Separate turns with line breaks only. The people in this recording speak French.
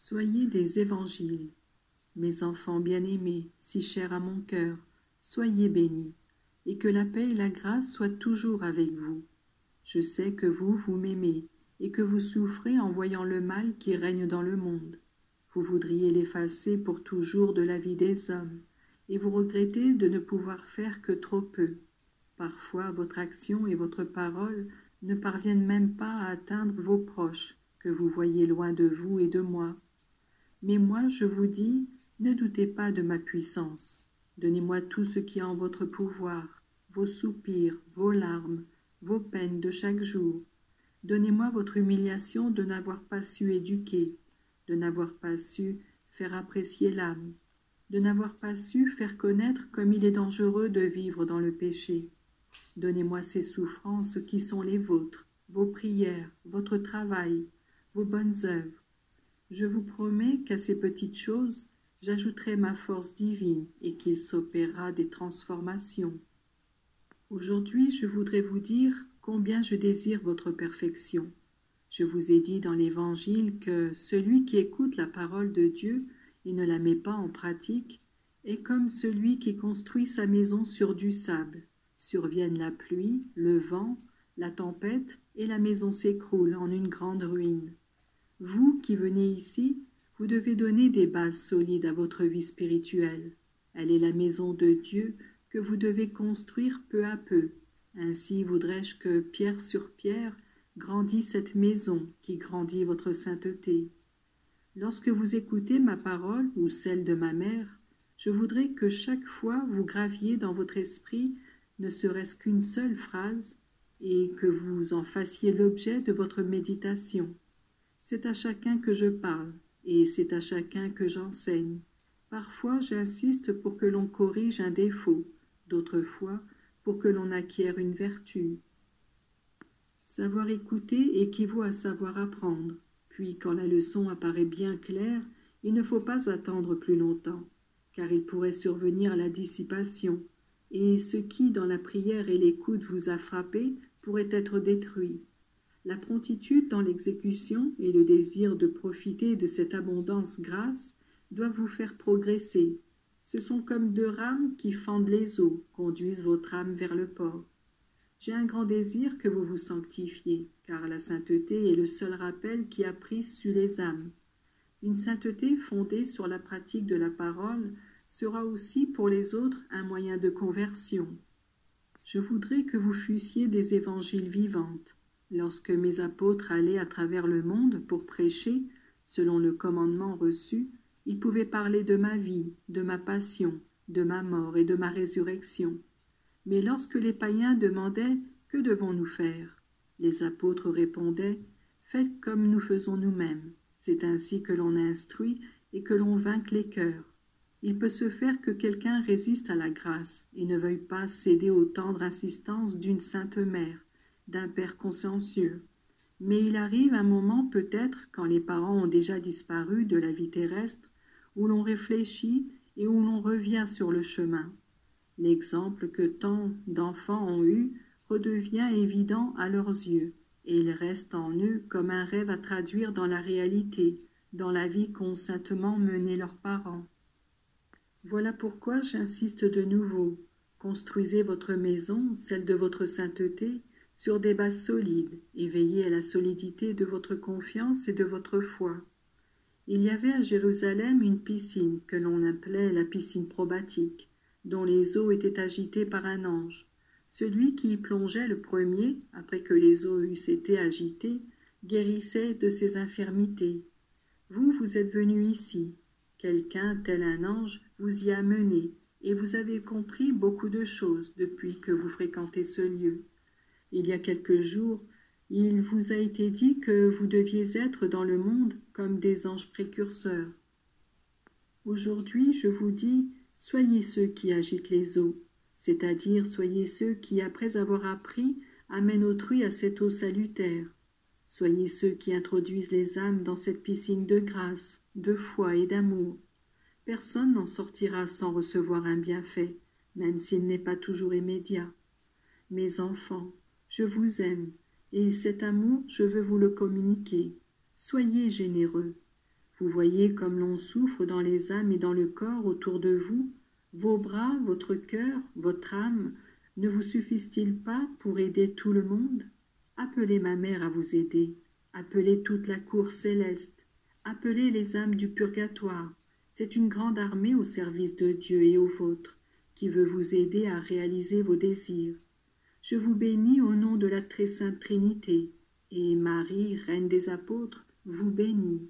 Soyez des évangiles. Mes enfants bien-aimés, si chers à mon cœur, soyez bénis, et que la paix et la grâce soient toujours avec vous. Je sais que vous m'aimez, et que vous souffrez en voyant le mal qui règne dans le monde. Vous voudriez l'effacer pour toujours de la vie des hommes, et vous regrettez de ne pouvoir faire que trop peu. Parfois, votre action et votre parole ne parviennent même pas à atteindre vos proches, que vous voyez loin de vous et de moi. Mais moi, je vous dis, ne doutez pas de ma puissance. Donnez-moi tout ce qui est en votre pouvoir, vos soupirs, vos larmes, vos peines de chaque jour. Donnez-moi votre humiliation de n'avoir pas su éduquer, de n'avoir pas su faire apprécier l'âme, de n'avoir pas su faire connaître comme il est dangereux de vivre dans le péché. Donnez-moi ces souffrances qui sont les vôtres, vos prières, votre travail, vos bonnes œuvres. Je vous promets qu'à ces petites choses, j'ajouterai ma force divine et qu'il s'opérera des transformations. Aujourd'hui, je voudrais vous dire combien je désire votre perfection. Je vous ai dit dans l'Évangile que celui qui écoute la parole de Dieu et ne la met pas en pratique est comme celui qui construit sa maison sur du sable. Surviennent la pluie, le vent, la tempête, et la maison s'écroule en une grande ruine. Vous qui venez ici, vous devez donner des bases solides à votre vie spirituelle. Elle est la maison de Dieu que vous devez construire peu à peu. Ainsi voudrais-je que pierre sur pierre grandit cette maison qui grandit votre sainteté. Lorsque vous écoutez ma parole ou celle de ma mère, je voudrais que chaque fois vous graviez dans votre esprit ne serait-ce qu'une seule phrase et que vous en fassiez l'objet de votre méditation. C'est à chacun que je parle, et c'est à chacun que j'enseigne. Parfois, j'insiste pour que l'on corrige un défaut, d'autres fois, pour que l'on acquiert une vertu. Savoir écouter équivaut à savoir apprendre, puis quand la leçon apparaît bien claire, il ne faut pas attendre plus longtemps, car il pourrait survenir la dissipation, et ce qui, dans la prière et l'écoute, vous a frappé, pourrait être détruit. La promptitude dans l'exécution et le désir de profiter de cette abondance grâce doivent vous faire progresser. Ce sont comme deux rames qui fendent les eaux, conduisent votre âme vers le port. J'ai un grand désir que vous vous sanctifiez, car la sainteté est le seul rappel qui a prise sur les âmes. Une sainteté fondée sur la pratique de la parole sera aussi pour les autres un moyen de conversion. Je voudrais que vous fussiez des évangiles vivantes. Lorsque mes apôtres allaient à travers le monde pour prêcher, selon le commandement reçu, ils pouvaient parler de ma vie, de ma passion, de ma mort et de ma résurrection. Mais lorsque les païens demandaient « Que devons-nous faire ?» les apôtres répondaient « Faites comme nous faisons nous-mêmes. C'est ainsi que l'on instruit et que l'on vainque les cœurs. » Il peut se faire que quelqu'un résiste à la grâce et ne veuille pas céder aux tendres insistances d'une sainte mère, d'un père consciencieux. Mais il arrive un moment peut-être, quand les parents ont déjà disparu de la vie terrestre, où l'on réfléchit et où l'on revient sur le chemin. L'exemple que tant d'enfants ont eu redevient évident à leurs yeux, et il reste en eux comme un rêve à traduire dans la réalité, dans la vie qu'ont saintement menée leurs parents. Voilà pourquoi j'insiste de nouveau. Construisez votre maison, celle de votre sainteté, sur des bases solides et veillez à la solidité de votre confiance et de votre foi. Il y avait à Jérusalem une piscine que l'on appelait la piscine probatique, dont les eaux étaient agitées par un ange. Celui qui y plongeait le premier, après que les eaux eussent été agitées, guérissait de ses infirmités. Vous êtes venus ici. Quelqu'un, tel un ange, vous y a mené, et vous avez compris beaucoup de choses depuis que vous fréquentez ce lieu. Il y a quelques jours, il vous a été dit que vous deviez être dans le monde comme des anges précurseurs. Aujourd'hui, je vous dis, soyez ceux qui agitent les eaux, c'est-à-dire soyez ceux qui, après avoir appris, amènent autrui à cette eau salutaire. Soyez ceux qui introduisent les âmes dans cette piscine de grâce, de foi et d'amour. Personne n'en sortira sans recevoir un bienfait, même s'il n'est pas toujours immédiat. Mes enfants, je vous aime, et cet amour, je veux vous le communiquer. Soyez généreux. Vous voyez comme l'on souffre dans les âmes et dans le corps autour de vous. Vos bras, votre cœur, votre âme, ne vous suffisent-ils pas pour aider tout le monde? Appelez ma mère à vous aider. Appelez toute la cour céleste. Appelez les âmes du purgatoire. C'est une grande armée au service de Dieu et au vôtre, qui veut vous aider à réaliser vos désirs. Je vous bénis au nom de la très sainte Trinité, et Marie, Reine des apôtres, vous bénit.